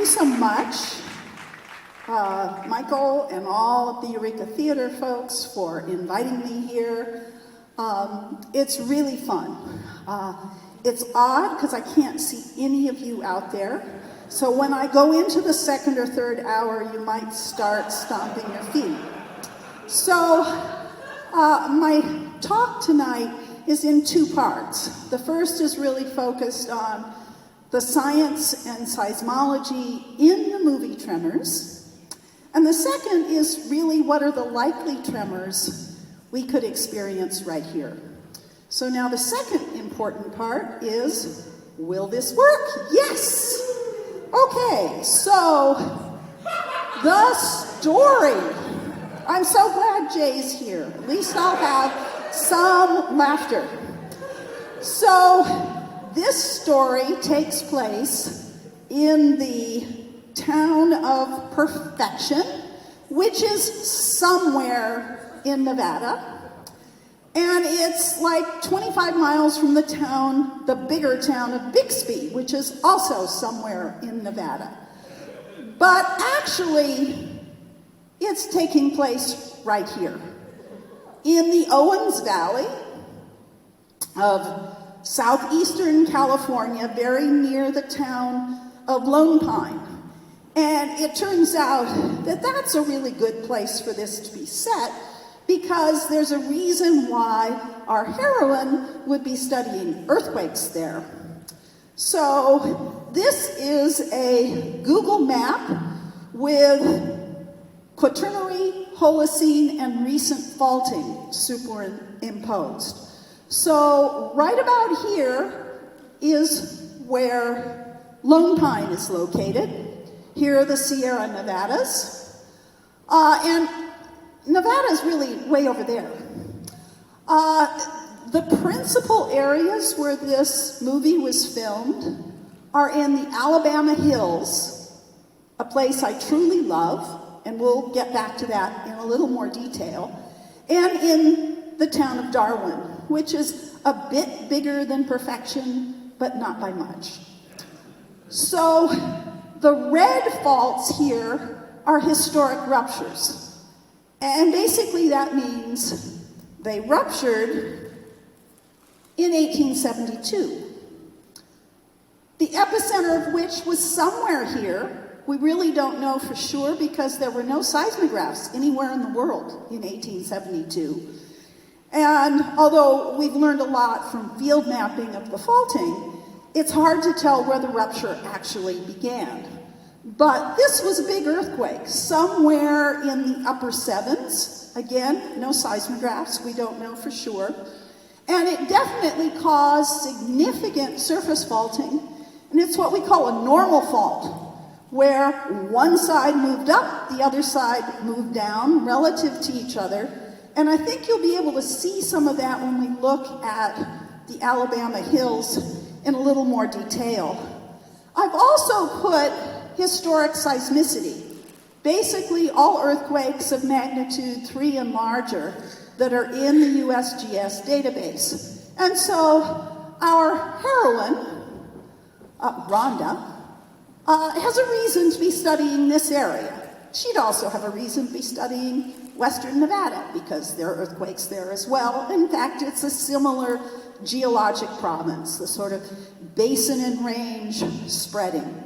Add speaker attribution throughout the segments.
Speaker 1: you so much, Michael and all of the Eureka Theater folks, for inviting me here. It's really fun. It's odd because I can't see any of you out there. So when I go into the second or third hour, you might start stomping your feet. So my talk tonight is in two parts. The first is really focused on the science and seismology in the movie Tremors. And the second is really what are the likely tremors we could experience right here. So now the second important part is, will this work? Yes! Okay, so the story. I'm so glad Jay's here. At least I'll have some laughter. So this story takes place in the town of Perfection, which is somewhere in Nevada. And it's like 25 miles from the town, the bigger town of Bixby, which is also somewhere in Nevada. But actually, it's taking place right here, in the Owens Valley of southeastern California, very near the town of Lone Pine. And it turns out that that's a really good place for this to be set, because there's a reason why our heroine would be studying earthquakes there. So this is a Google map with Quaternary, Holocene, and recent faulting superimposed. So right about here is where Lone Pine is located. Here are the Sierra Nevadas. And Nevada's really way over there. The principal areas where this movie was filmed are in the Alabama Hills, a place I truly love, and we'll get back to that in a little more detail, and in the town of Darwin, which is a bit bigger than Perfection, but not by much. So the red faults here are historic ruptures. And basically that means they ruptured in 1872. The epicenter of which was somewhere here. We really don't know for sure because there were no seismographs anywhere in the world in 1872. And although we've learned a lot from field mapping of the faulting, it's hard to tell where the rupture actually began. But this was a big earthquake, somewhere in the upper sevens. Again, no seismographs, we don't know for sure. And it definitely caused significant surface faulting, and it's what we call a normal fault, where one side moved up, the other side moved down relative to each other. And I think you'll be able to see some of that when we look at the Alabama Hills in a little more detail. I've also put historic seismicity, basically all earthquakes of magnitude 3 and larger that are in the USGS database. And so our heroine, Rhonda, has a reason to be studying this area. She'd also have a reason to be studying Western Nevada because there are earthquakes there as well. In fact, it's a similar geologic province, the sort of basin and range spreading.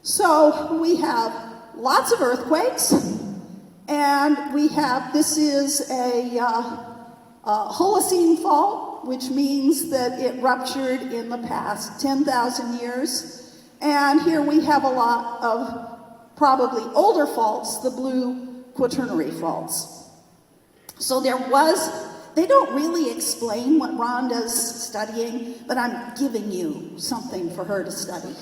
Speaker 1: So we have lots of earthquakes, and we have, this is a Holocene fault, which means that it ruptured in the past 10,000 years. And here we have a lot of probably older faults, the blue Quaternary faults. So they don't really explain what Rhonda's studying, but I'm giving you something for her to study.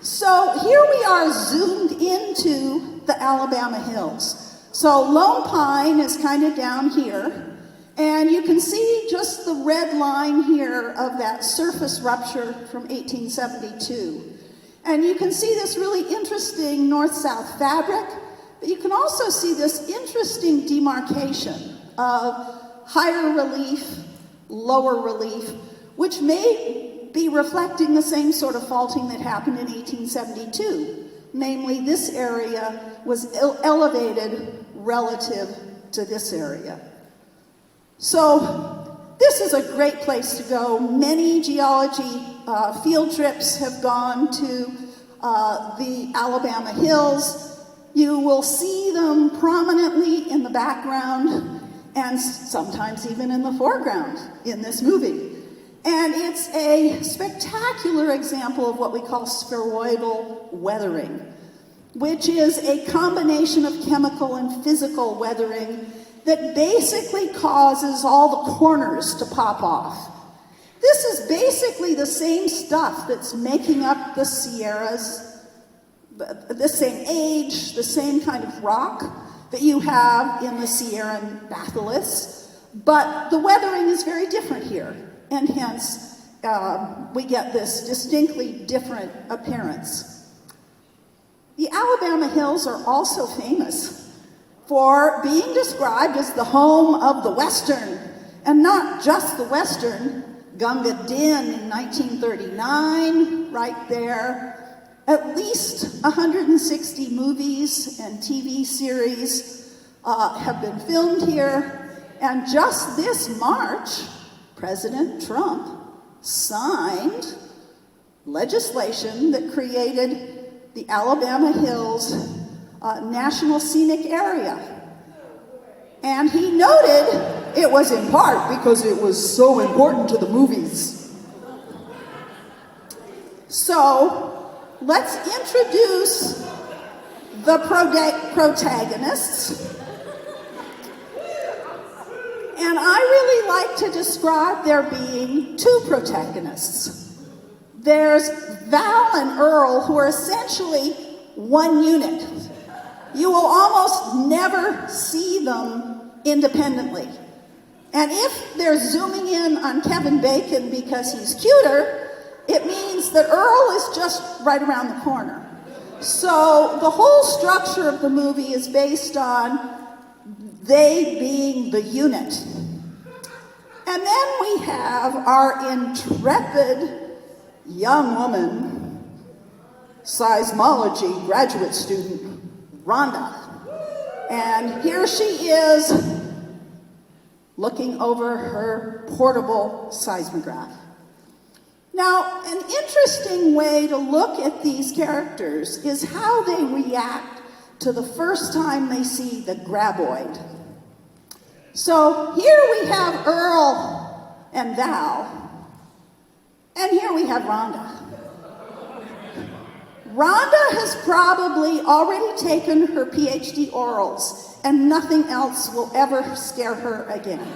Speaker 1: So here we are zoomed into the Alabama Hills. So Lone Pine is kind of down here, and you can see just the red line here of that surface rupture from 1872. And you can see this really interesting north-south fabric, but you can also see this interesting demarcation of higher relief, lower relief, which may be reflecting the same sort of faulting that happened in 1872. Namely, this area was elevated relative to this area. So this is a great place to go. Many geology field trips have gone to the Alabama hills. You will see them prominently in the background and sometimes even in the foreground in this movie. And it's a spectacular example of what we call spheroidal weathering, which is a combination of chemical and physical weathering that basically causes all the corners to pop off. This is basically the same stuff that's making up the Sierras, the same age, the same kind of rock that you have in the Sierra batholiths, but the weathering is very different here, and hence we get this distinctly different appearance. The Alabama hills are also famous for being described as the home of the Western, and not just the Western. Gunga Din in 1939, right there. At least 160 movies and TV series have been filmed here. And just this March, President Trump signed legislation that created the Alabama Hills National Scenic Area. And he noted it was in part because it was so important to the movies. So let's introduce the protagonists. And I really like to describe there being two protagonists. There's Val and Earl, who are essentially one unit. You will almost never see them independently. And if they're zooming in on Kevin Bacon because he's cuter, it means that Earl is just right around the corner. So the whole structure of the movie is based on they being the unit. And then we have our intrepid young woman, seismology graduate student, Rhonda. And here she is looking over her portable seismograph. Now, an interesting way to look at these characters is how they react to the first time they see the graboid. So here we have Earl and Val, and here we have Rhonda. Rhonda has probably already taken her PhD orals, and nothing else will ever scare her again.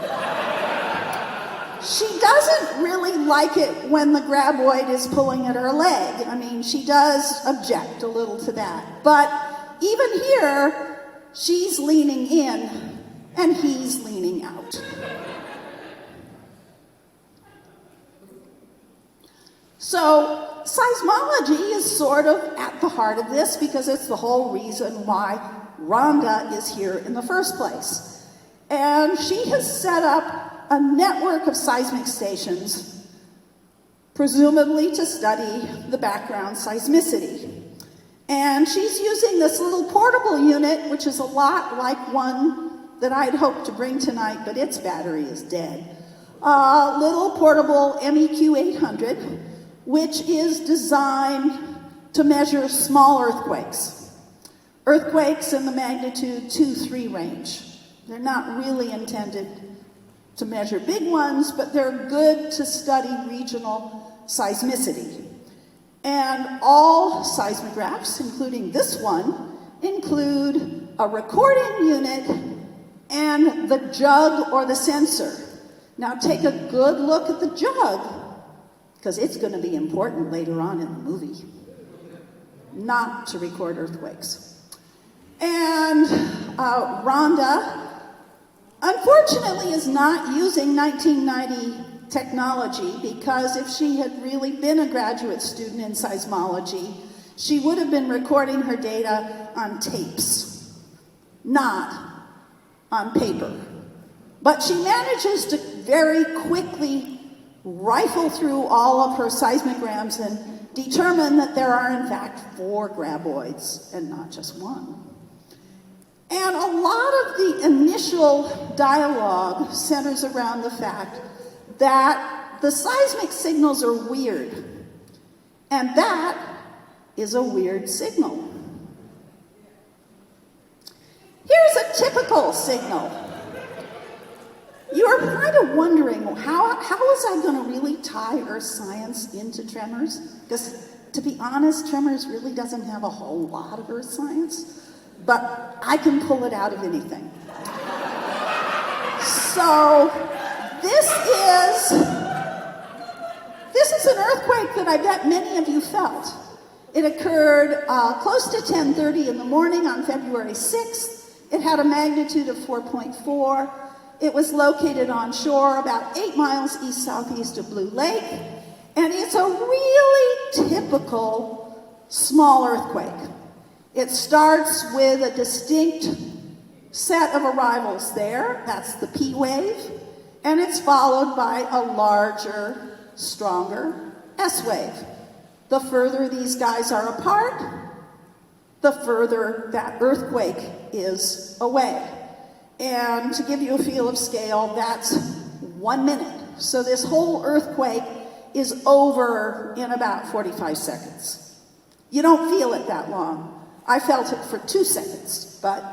Speaker 1: She doesn't really like it when the graboid is pulling at her leg. I mean, she does object a little to that. But even here, she's leaning in, and he's leaning out. So seismology is sort of at the heart of this because it's the whole reason why Rhonda is here in the first place. And she has set up a network of seismic stations, presumably to study the background seismicity. And she's using this little portable unit, which is a lot like one that I'd hoped to bring tonight, but its battery is dead. Little portable MEQ 800, which is designed to measure small earthquakes. Earthquakes in the magnitude 2-3 range. They're not really intended to measure big ones, but they're good to study regional seismicity. And all seismographs, including this one, include a recording unit and the jug or the sensor. Now take a good look at the jug, because it's going to be important later on in the movie, not to record earthquakes. And Rhonda, unfortunately, is not using 1990 technology, because if she had really been a graduate student in seismology, she would have been recording her data on tapes, not on paper. But she manages to very quickly rifle through all of her seismograms and determine that there are in fact 4 graboids and not just one. And a lot of the initial dialogue centers around the fact that the seismic signals are weird, and that is a weird signal. Here's a typical signal. You're kind of wondering, how is I going to really tie earth science into Tremors? Because, to be honest, Tremors really doesn't have a whole lot of earth science, but I can pull it out of anything. So, this is an earthquake that I bet many of you felt. It occurred close to 10:30 in the morning on February 6th. It had a magnitude of 4.4. It was located on shore about 8 miles east-southeast of Blue Lake. And it's a really typical small earthquake. It starts with a distinct set of arrivals there. That's the P wave. And it's followed by a larger, stronger S wave. The further these guys are apart, the further that earthquake is away. And to give you a feel of scale, that's 1 minute. So this whole earthquake is over in about 45 seconds. You don't feel it that long. I felt it for 2 seconds, but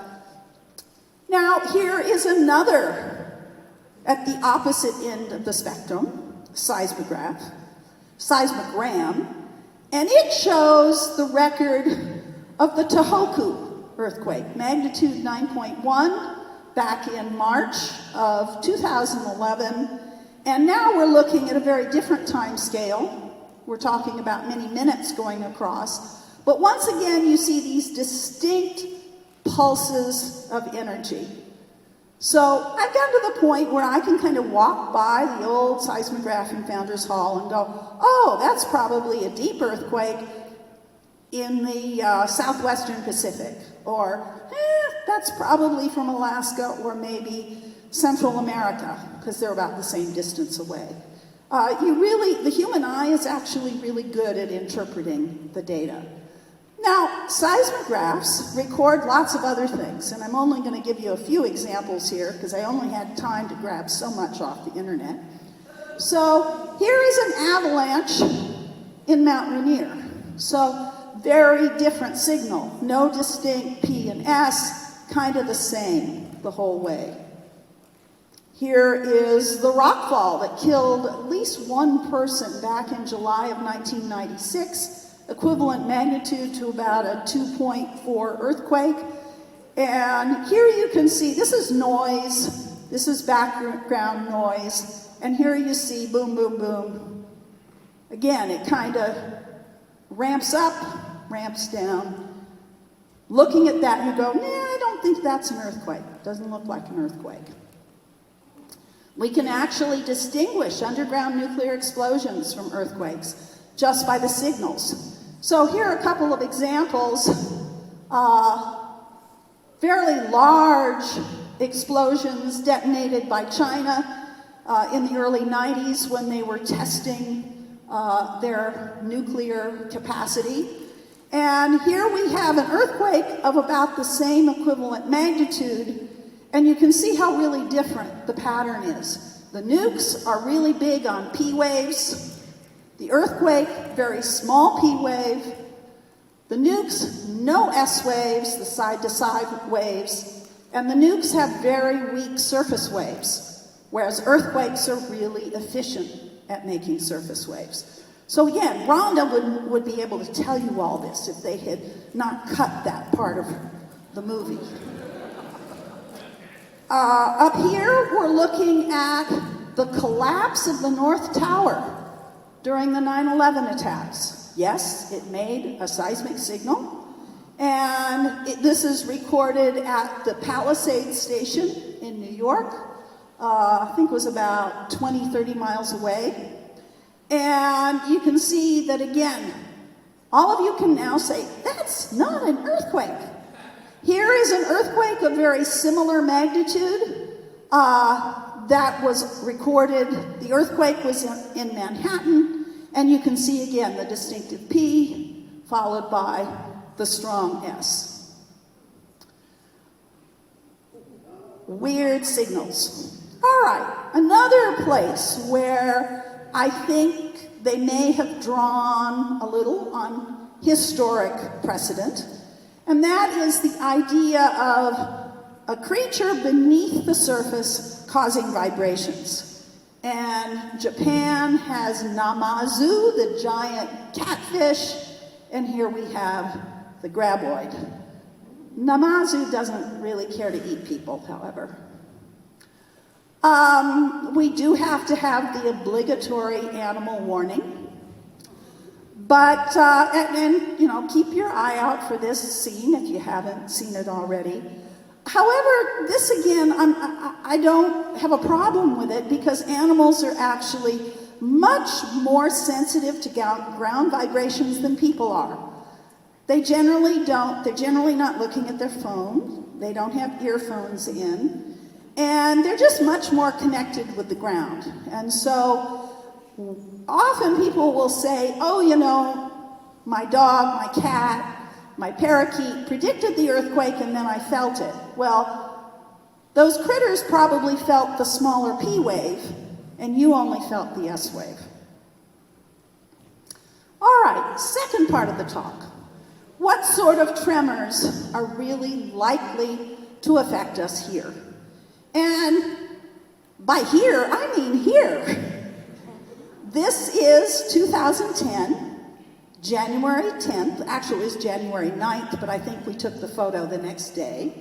Speaker 1: now here is another, at the opposite end of the spectrum, seismogram, and it shows the record of the Tohoku earthquake, magnitude 9.1, back in March of 2011, and now we're looking at a very different time scale. We're talking about many minutes going across, but once again you see these distinct pulses of energy. So I've gotten to the point where I can kind of walk by the old seismograph in Founders Hall and go, oh, that's probably a deep earthquake in the southwestern Pacific, or that's probably from Alaska or maybe Central America, because they're about the same distance away. The human eye is actually really good at interpreting the data. Now, seismographs record lots of other things, and I'm only going to give you a few examples here because I only had time to grab so much off the internet. So here is an avalanche in Mount Rainier. So very different signal, no distinct P and S, kind of the same the whole way. Here is the rockfall that killed at least 1 person back in July of 1996, equivalent magnitude to about a 2.4 earthquake. And here you can see, this is noise, this is background noise, and here you see boom, boom, boom. Again, it kind of ramps up, ramps down. Looking at that, you go, nah, I don't think that's an earthquake. Doesn't look like an earthquake. We can actually distinguish underground nuclear explosions from earthquakes just by the signals. So here are a couple of examples. Fairly large explosions detonated by China in the early 90s when they were testing their nuclear capacity. And here we have an earthquake of about the same equivalent magnitude, and you can see how really different the pattern is. The nukes are really big on P waves. The earthquake, very small P wave. The nukes, no S waves, the side-to-side waves. And the nukes have very weak surface waves, whereas earthquakes are really efficient at making surface waves. So again, Rhonda would be able to tell you all this if they had not cut that part of the movie. Up here, we're looking at the collapse of the North Tower during the 9/11 attacks. Yes, it made a seismic signal, and this is recorded at the Palisades Station in New York. I think it was about 20, 30 miles away. And you can see that again, all of you can now say, that's not an earthquake. Here is an earthquake of very similar magnitude. that was recorded. The earthquake was in Manhattan, and you can see again the distinctive P followed by the strong S. Weird signals. All right, another place where I think they may have drawn a little on historic precedent, and that is the idea of a creature beneath the surface causing vibrations. And Japan has Namazu, the giant catfish, and here we have the graboid. Namazu doesn't really care to eat people, however. We do have to have the obligatory animal warning. But, and you know, keep your eye out for this scene if you haven't seen it already. However, this again, I don't have a problem with it because animals are actually much more sensitive to ground vibrations than people are. They're generally not looking at their phone, they don't have earphones in, and they're just much more connected with the ground. And so often people will say, oh, you know, my dog, my cat, my parakeet predicted the earthquake and then I felt it. Well, those critters probably felt the smaller P wave and you only felt the S wave. All right, second part of the talk. What sort of tremors are really likely to affect us here? And by here, I mean here. This is 2010. January 10th, actually it was January 9th, but I think we took the photo the next day.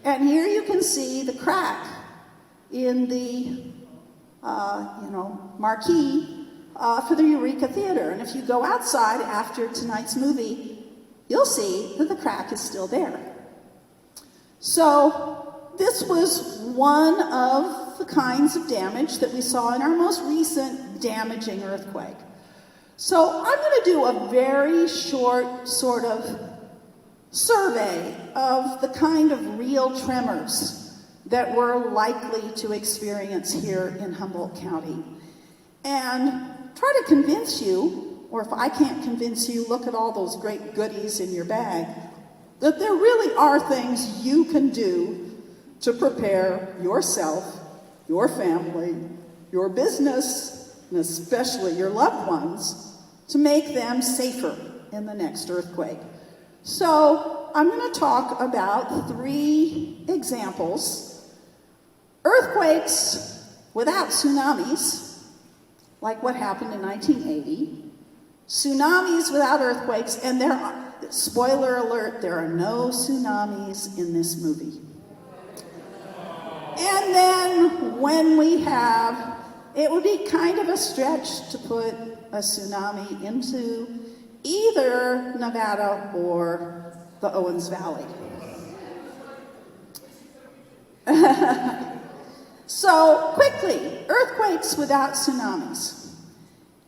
Speaker 1: And here you can see the crack in the, marquee for the Eureka Theater. And if you go outside after tonight's movie, you'll see that the crack is still there. So this was one of the kinds of damage that we saw in our most recent damaging earthquake. So I'm going to do a very short sort of survey of the kind of real tremors that we're likely to experience here in Humboldt County. And try to convince you, or if I can't convince you, look at all those great goodies in your bag, that there really are things you can do to prepare yourself, your family, your business, and especially your loved ones, to make them safer in the next earthquake. So I'm going to talk about 3 examples. Earthquakes without tsunamis, like what happened in 1980. Tsunamis without earthquakes, and there are, spoiler alert, there are no tsunamis in this movie. And then when we have, it would be kind of a stretch to put a tsunami into either Nevada or the Owens Valley. So quickly, earthquakes without tsunamis.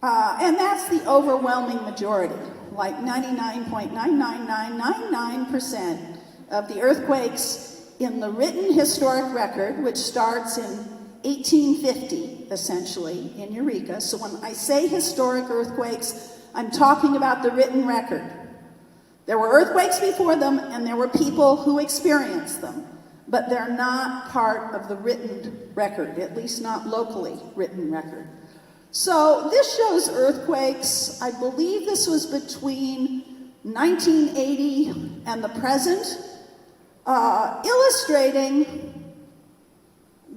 Speaker 1: And that's the overwhelming majority, like 99.99999% of the earthquakes in the written historic record, which starts in 1850, essentially, in Eureka. So when I say historic earthquakes, I'm talking about the written record. There were earthquakes before them, and there were people who experienced them, but they're not part of the written record, at least not locally written record. So this shows earthquakes. I believe this was between 1980 and the present, illustrating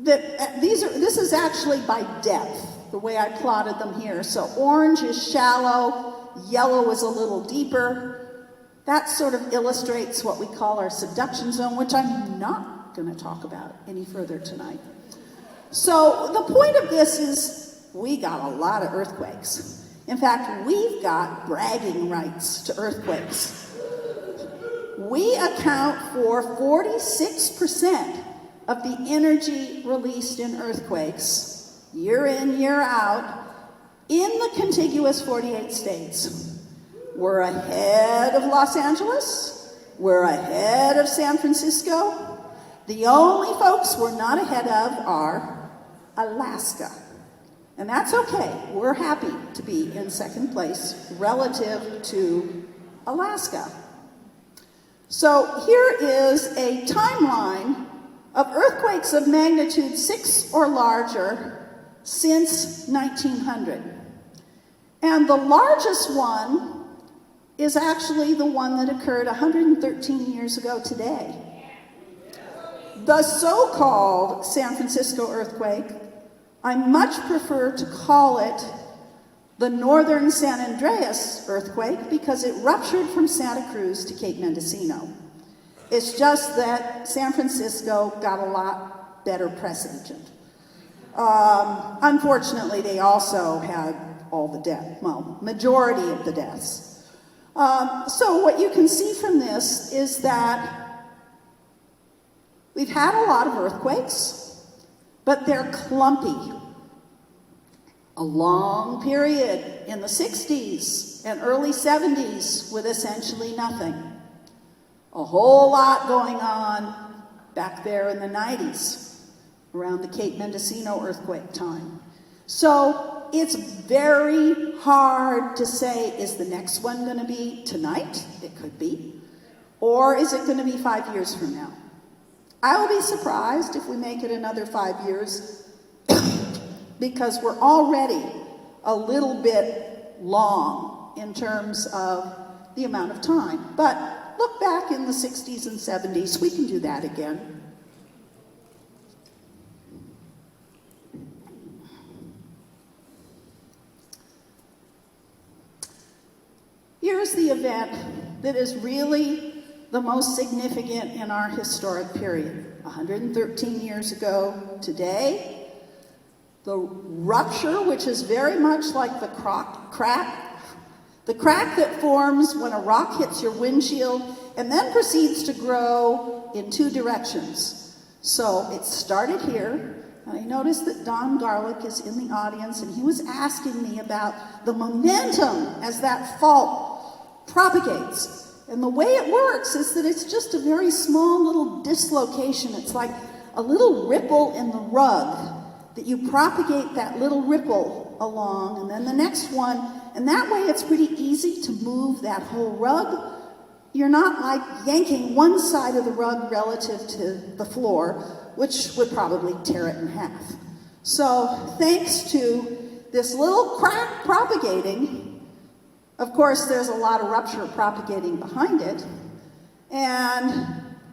Speaker 1: that this is actually by depth, the way I plotted them here. So orange is shallow, yellow is a little deeper. That sort of illustrates what we call our subduction zone, which I'm not going to talk about any further tonight. So the point of this is we got a lot of earthquakes. In fact, we've got bragging rights to earthquakes. We account for 46% of the energy released in earthquakes, year in, year out, in the contiguous 48 states. We're ahead of Los Angeles. We're ahead of San Francisco. The only folks we're not ahead of are Alaska. And that's okay. We're happy to be in second place relative to Alaska. So here is a timeline of earthquakes of magnitude 6 or larger since 1900. And the largest one is actually the one that occurred 113 years ago today. The so-called San Francisco earthquake, I much prefer to call it the Northern San Andreas earthquake because it ruptured from Santa Cruz to Cape Mendocino. It's just that San Francisco got a lot better press agent. Unfortunately, they also had all the death, well, majority of the deaths. So what you can see from this is that we've had a lot of earthquakes, but they're clumpy. A long period in the 60s and early 70s with essentially nothing. A whole lot going on back there in the 90s, around the Cape Mendocino earthquake time. So it's very hard to say, is the next one going to be tonight? It could be. Or is it going to be 5 years from now? I will be surprised if we make it another 5 years because we're already a little bit long in terms of the amount of time. But look back in the 60s and 70s, we can do that again. Here's the event that is really the most significant in our historic period. 113 years ago today, the rupture, which is very much like the crack that forms when a rock hits your windshield and then proceeds to grow in two directions. So it started here, and I noticed that Don Garlick is in the audience, and he was asking me about the momentum as that fault propagates. And the way it works is that it's just a very small little dislocation. It's like a little ripple in the rug, that you propagate that little ripple along, and then the next one, and that way it's pretty easy to move that whole rug. You're not like yanking one side of the rug relative to the floor, which would probably tear it in half. So thanks to this little crack propagating, of course there's a lot of rupture propagating behind it, and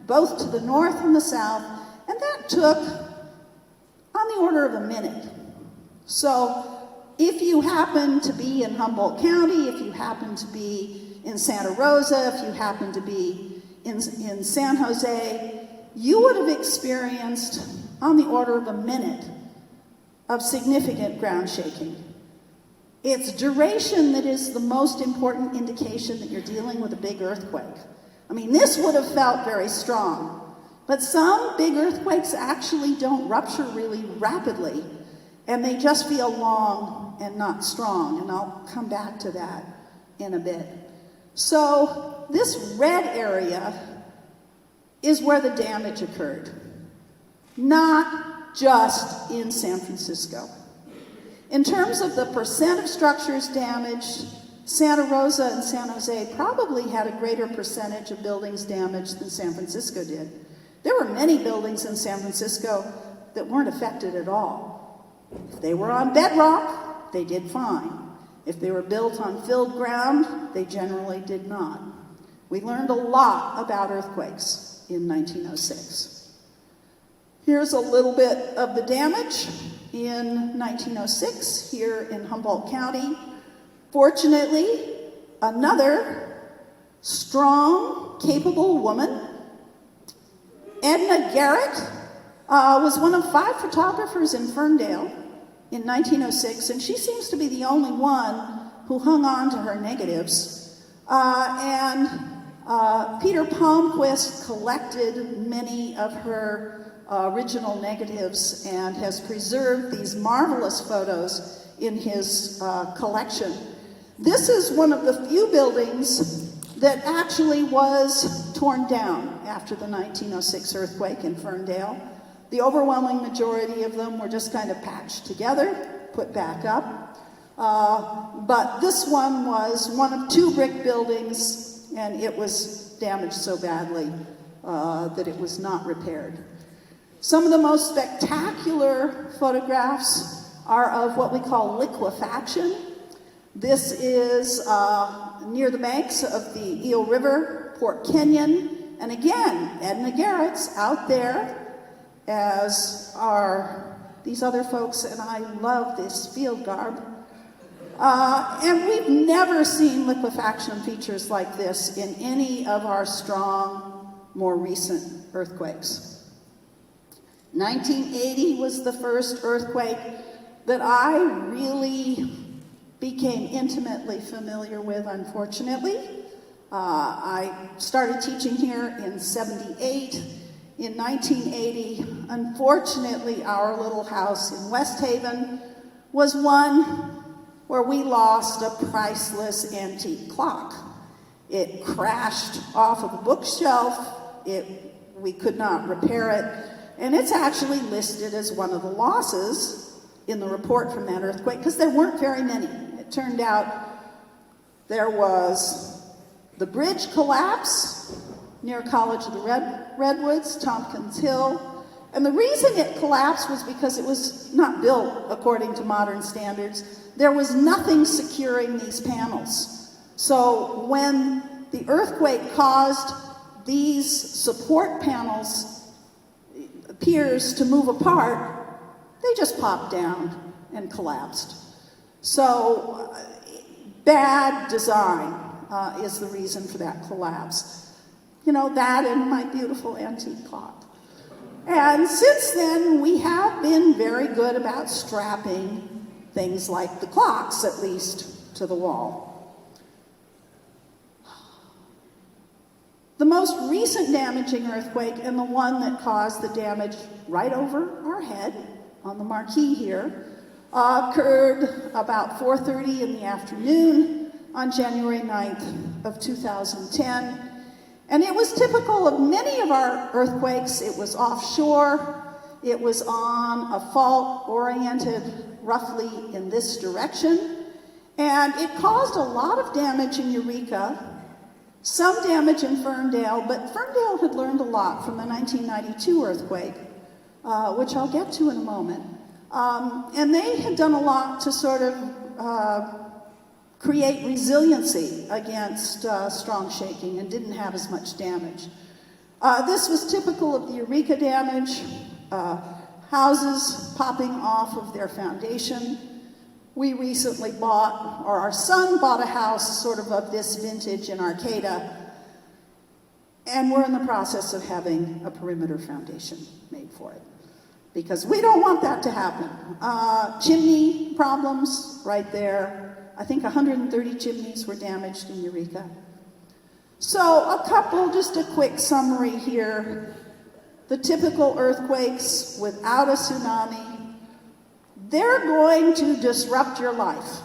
Speaker 1: both to the north and the south, and that took on the order of a minute. So if you happen to be in Humboldt County, if you happen to be in Santa Rosa, if you happen to be in San Jose, you would have experienced on the order of a minute of significant ground shaking. It's duration that is the most important indication that you're dealing with a big earthquake. I mean, this would have felt very strong. But some big earthquakes actually don't rupture really rapidly, and they just feel long and not strong, and I'll come back to that in a bit. So this red area is where the damage occurred, not just in San Francisco. In terms of the percent of structures damaged, Santa Rosa and San Jose probably had a greater percentage of buildings damaged than San Francisco did. There were many buildings in San Francisco that weren't affected at all. If they were on bedrock, they did fine. If they were built on filled ground, they generally did not. We learned a lot about earthquakes in 1906. Here's a little bit of the damage in 1906 here in Humboldt County. Fortunately, another strong, capable woman, Edna Garrett, was one of 5 photographers in Ferndale in 1906, and she seems to be the only one who hung on to her negatives. Peter Palmquist collected many of her original negatives and has preserved these marvelous photos in his collection. This is one of the few buildings that actually was torn down after the 1906 earthquake in Ferndale. The overwhelming majority of them were just kind of patched together, put back up. But this one was one of 2 brick buildings, and it was damaged so badly that it was not repaired. Some of the most spectacular photographs are of what we call liquefaction. This is near the banks of the Eel River, Port Kenyon, and again, Edna Garrett's out there, as are these other folks, and I love this field garb. And we've never seen liquefaction features like this in any of our strong, more recent earthquakes. 1980 was the first earthquake that I really became intimately familiar with, unfortunately. I started teaching here in 78. In 1980, unfortunately, our little house in West Haven was one where we lost a priceless antique clock. It crashed off of a bookshelf. We could not repair it. And it's actually listed as one of the losses in the report from that earthquake, because there weren't very many. It turned out there was the bridge collapse near College of the Redwoods, Tompkins Hill. And the reason it collapsed was because it was not built according to modern standards. There was nothing securing these panels. So when the earthquake caused these support panels, piers, to move apart, they just popped down and collapsed. So bad design is the reason for that collapse. You know, that and my beautiful antique clock. And since then, we have been very good about strapping things like the clocks, at least, to the wall. The most recent damaging earthquake, and the one that caused the damage right over our head on the marquee here, occurred about 4:30 in the afternoon on January 9th of 2010. And it was typical of many of our earthquakes. It was offshore. It was on a fault oriented roughly in this direction. And it caused a lot of damage in Eureka, some damage in Ferndale, but Ferndale had learned a lot from the 1992 earthquake, which I'll get to in a moment. And they had done a lot to sort of create resiliency against strong shaking and didn't have as much damage. This was typical of the Eureka damage, houses popping off of their foundation. We recently bought, or our son bought, a house sort of this vintage in Arcata, and we're in the process of having a perimeter foundation made for it, because we don't want that to happen. Chimney problems right there. I think 130 chimneys were damaged in Eureka. So just a quick summary here. The typical earthquakes without a tsunami, they're going to disrupt your life.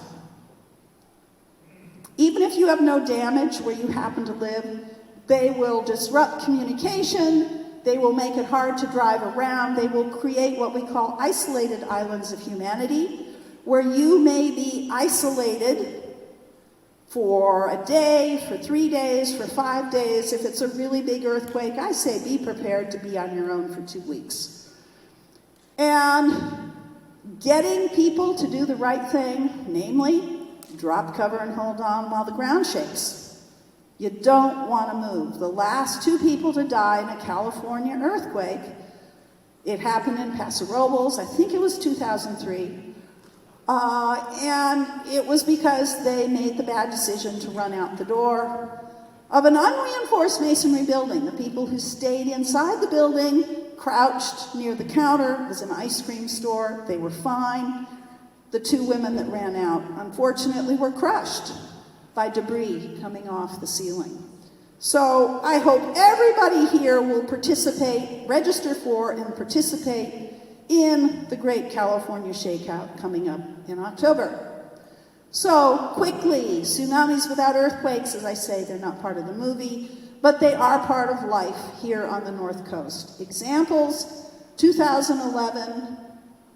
Speaker 1: Even if you have no damage where you happen to live, they will disrupt communication. They will make it hard to drive around. They will create what we call isolated islands of humanity, where you may be isolated for a day, for 3 days, for 5 days. If it's a really big earthquake, I say be prepared to be on your own for 2 weeks. And getting people to do the right thing, namely, drop cover and hold on while the ground shakes. You don't want to move. The last 2 people to die in a California earthquake, it happened in Paso Robles, I think it was 2003. And it was because they made the bad decision to run out the door of an unreinforced masonry building. The people who stayed inside the building, crouched near the counter, it was an ice cream store, they were fine. The 2 women that ran out, unfortunately, were crushed by debris coming off the ceiling. So I hope everybody here will participate, register for and participate in the Great California Shakeout coming up in October. So quickly, tsunamis without earthquakes, as I say, they're not part of the movie, but they are part of life here on the North Coast. Examples, 2011,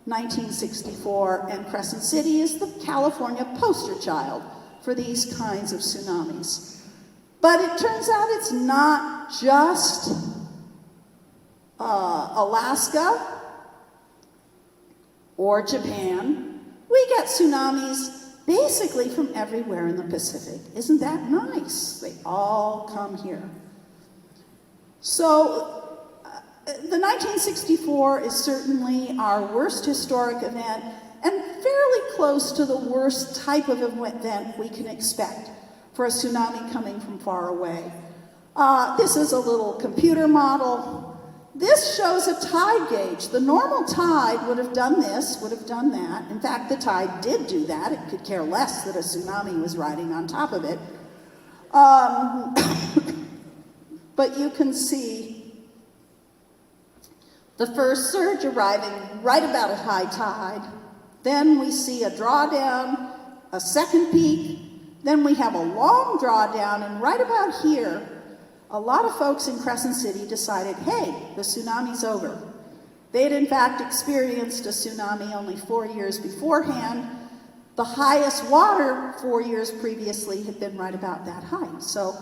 Speaker 1: 1964, and Crescent City is the California poster child for these kinds of tsunamis. But it turns out it's not just Alaska or Japan. We get tsunamis basically from everywhere in the Pacific. Isn't that nice? They all come here. So the 1964 is certainly our worst historic event and fairly close to the worst type of event we can expect for a tsunami coming from far away. This is a little computer model. This shows a tide gauge. The normal tide would have done this, would have done that. In fact, the tide did do that. It could care less that a tsunami was riding on top of it. But you can see the first surge arriving right about at high tide. Then we see a drawdown, a second peak. Then we have a long drawdown, and right about here, a lot of folks in Crescent City decided, hey, the tsunami's over. They had in fact experienced a tsunami only 4 years beforehand. The highest water 4 years previously had been right about that height. So,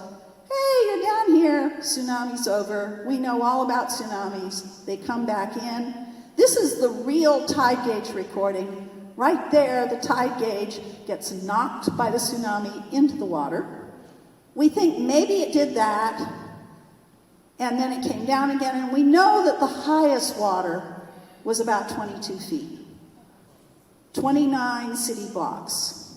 Speaker 1: hey, you're down here, tsunami's over. We know all about tsunamis. They come back in. This is the real tide gauge recording. Right there, the tide gauge gets knocked by the tsunami into the water. We think maybe it did that, and then it came down again, and we know that the highest water was about 22 feet, 29 city blocks.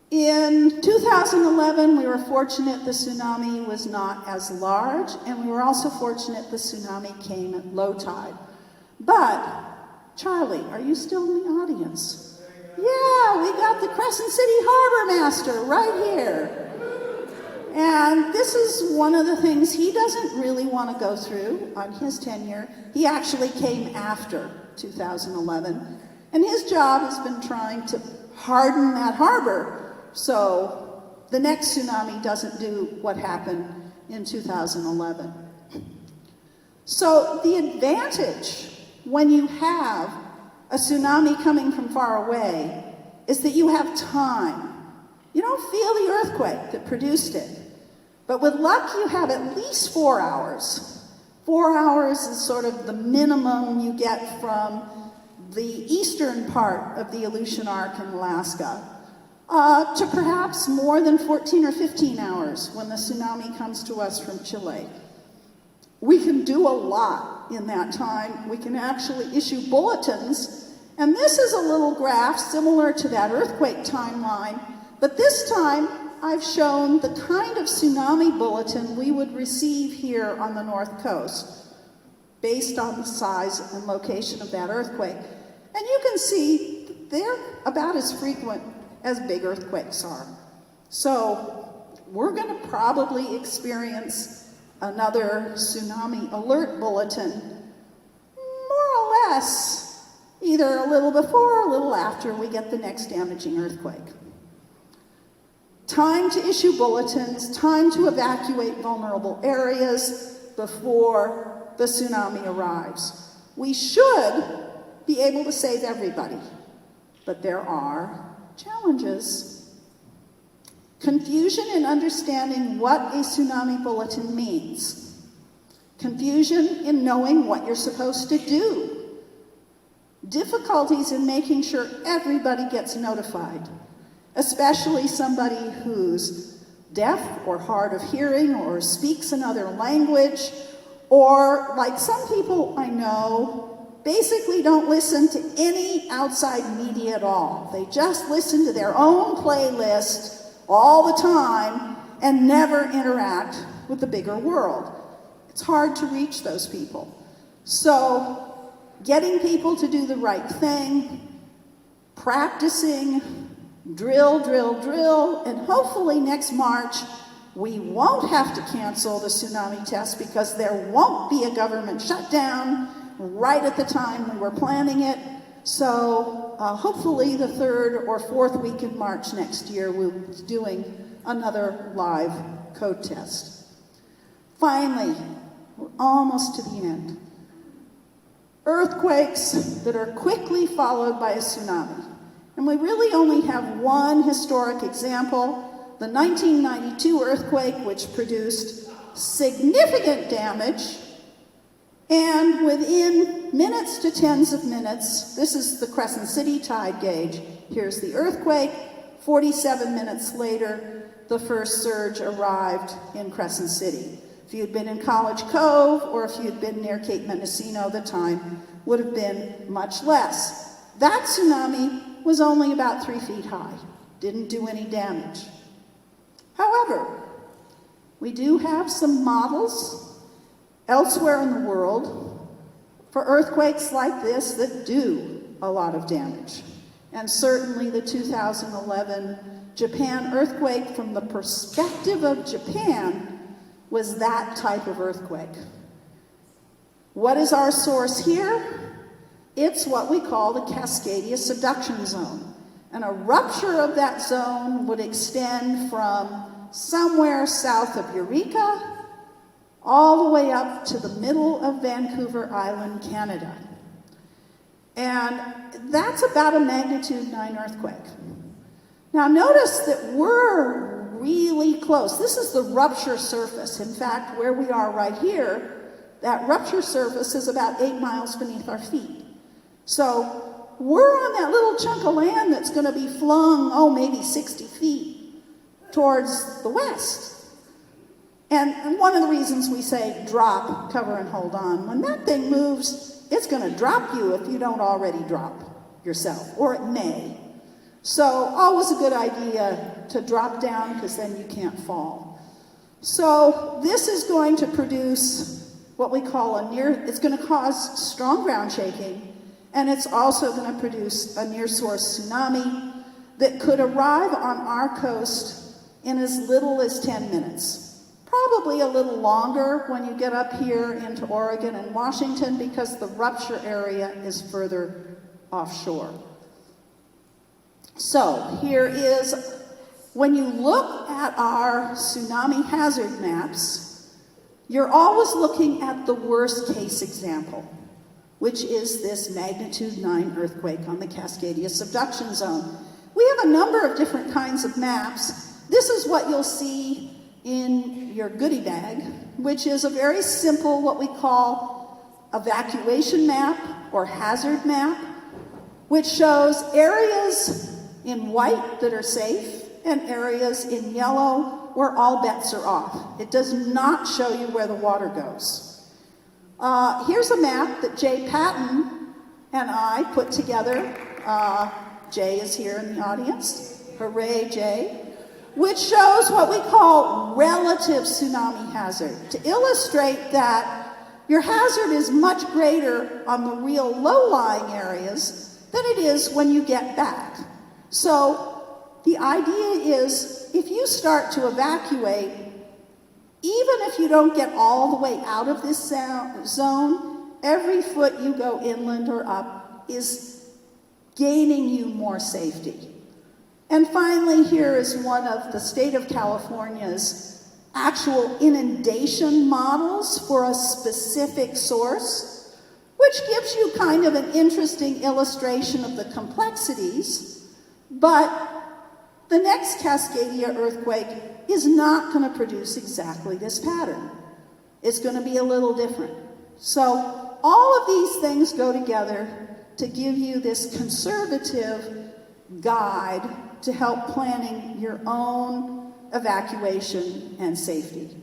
Speaker 1: In 2011, we were fortunate the tsunami was not as large, and we were also fortunate the tsunami came at low tide. But, Charlie, are you still in the audience? Yeah, we got the Crescent City Harbor Master right here. And this is one of the things he doesn't really want to go through on his tenure. He actually came after 2011. And his job has been trying to harden that harbor so the next tsunami doesn't do what happened in 2011. So the advantage when you have a tsunami coming from far away is that you have time. You don't feel the earthquake that produced it. But with luck, you have at least 4 hours. 4 hours is sort of the minimum you get from the eastern part of the Aleutian Arc in Alaska, to perhaps more than 14 or 15 hours when the tsunami comes to us from Chile. We can do a lot in that time. We can actually issue bulletins, and this is a little graph similar to that earthquake timeline, but this time I've shown the kind of tsunami bulletin we would receive here on the North Coast based on the size and location of that earthquake. And you can see they're about as frequent as big earthquakes are. So we're going to probably experience another tsunami alert bulletin, more or less, either a little before or a little after we get the next damaging earthquake. Time to issue bulletins, time to evacuate vulnerable areas before the tsunami arrives. We should be able to save everybody, but there are challenges. Confusion in understanding what a tsunami bulletin means. Confusion in knowing what you're supposed to do. Difficulties in making sure everybody gets notified, especially somebody who's deaf or hard of hearing or speaks another language, or like some people I know basically don't listen to any outside media at all. They just listen to their own playlist all the time and never interact with the bigger world. It's hard to reach those people. So getting people to do the right thing, practicing, drill, and hopefully next March we won't have to cancel the tsunami test because there won't be a government shutdown right at the time we were planning it. So hopefully the 3rd or 4th week in March next year we'll be doing another live code test. Finally, We're almost to the end. Earthquakes that are quickly followed by a tsunami. And we really only have one historic example, the 1992 earthquake, which produced significant damage. And within minutes to tens of minutes, this is the Crescent City tide gauge. Here's the earthquake. 47 minutes later, the first surge arrived in Crescent City. If you'd been in College Cove or if you'd been near Cape Mendocino, the time would have been much less. That tsunami was only about 3 feet high, didn't do any damage. However, we do have some models elsewhere in the world for earthquakes like this that do a lot of damage. And certainly the 2011 Japan earthquake, from the perspective of Japan, was that type of earthquake. What is our source here? It's what we call the Cascadia subduction zone. And a rupture of that zone would extend from somewhere south of Eureka all the way up to the middle of Vancouver Island, Canada. And that's about a magnitude 9 earthquake. Now notice that we're really close. This is the rupture surface. In fact, where we are right here, that rupture surface is about 8 miles beneath our feet. So we're on that little chunk of land that's going to be flung, maybe 60 feet towards the west. And one of the reasons we say drop, cover, and hold on, when that thing moves, it's going to drop you if you don't already drop yourself, or it may. So always a good idea to drop down, because then you can't fall. So this is going to produce what we call it's going to cause strong ground shaking, and it's also going to produce a near-source tsunami that could arrive on our coast in as little as 10 minutes. Probably a little longer when you get up here into Oregon and Washington, because the rupture area is further offshore. So here is, when you look at our tsunami hazard maps, you're always looking at the worst case example, which is this magnitude 9 earthquake on the Cascadia subduction zone. We have a number of different kinds of maps. This is what you'll see in your goodie bag, which is a very simple, what we call evacuation map or hazard map, which shows areas in white that are safe and areas in yellow where all bets are off. It does not show you where the water goes. Here's a map that Jay Patton and I put together. Jay is here in the audience. Hooray, Jay. Which shows what we call relative tsunami hazard, to illustrate that your hazard is much greater on the real low-lying areas than it is when you get back. So the idea is, if you start to evacuate, even if you don't get all the way out of this zone, every foot you go inland or up is gaining you more safety. And finally, here is one of the state of California's actual inundation models for a specific source, which gives you kind of an interesting illustration of the complexities. But the next Cascadia earthquake is not going to produce exactly this pattern. It's going to be a little different. So all of these things go together to give you this conservative guide to help planning your own evacuation and safety.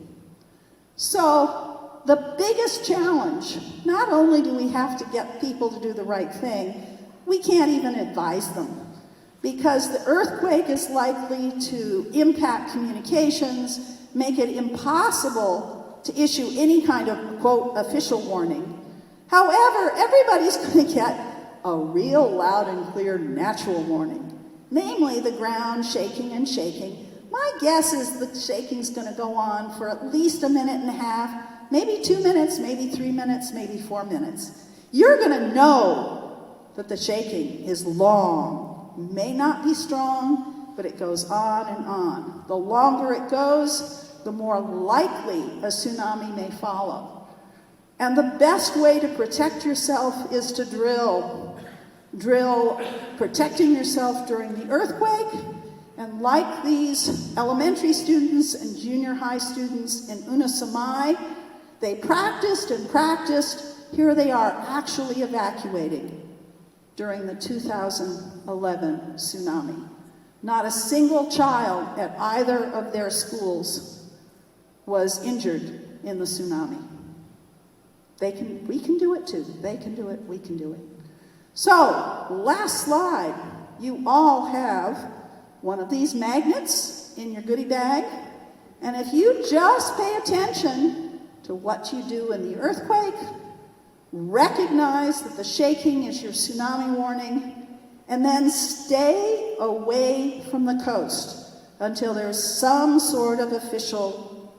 Speaker 1: So the biggest challenge, not only do we have to get people to do the right thing, we can't even advise them, because the earthquake is likely to impact communications, make it impossible to issue any kind of, quote, official warning. However, everybody's going to get a real loud and clear natural warning. Namely, the ground shaking and shaking. My guess is the shaking's going to go on for at least a minute and a half, maybe 2 minutes, maybe 3 minutes, maybe 4 minutes. You're going to know that the shaking is long. May not be strong, but it goes on and on. The longer it goes, the more likely a tsunami may follow. And the best way to protect yourself is to drill. Drill protecting yourself during the earthquake, and like these elementary students and junior high students in Unasamai, they practiced and practiced. Here they are actually evacuating during the 2011 tsunami. Not a single child at either of their schools was injured in the tsunami. We can do it too. They can do it, we can do it. So, last slide. You all have one of these magnets in your goodie bag, and if you just pay attention to what you do in the earthquake, recognize that the shaking is your tsunami warning, and then stay away from the coast until there's some sort of official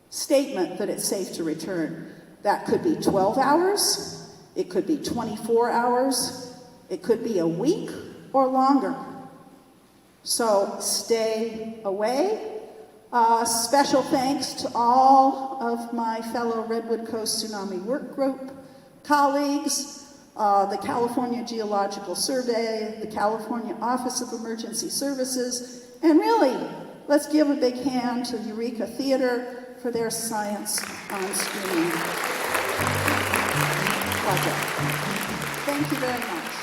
Speaker 1: statement that it's safe to return. That could be 12 hours, it could be 24 hours, it could be a week or longer. So stay away. Special thanks to all of my fellow Redwood Coast Tsunami Work Group colleagues, the California Geological Survey, the California Office of Emergency Services, and really, let's give a big hand to Eureka Theater for their Science on Screen project. Thank you very much.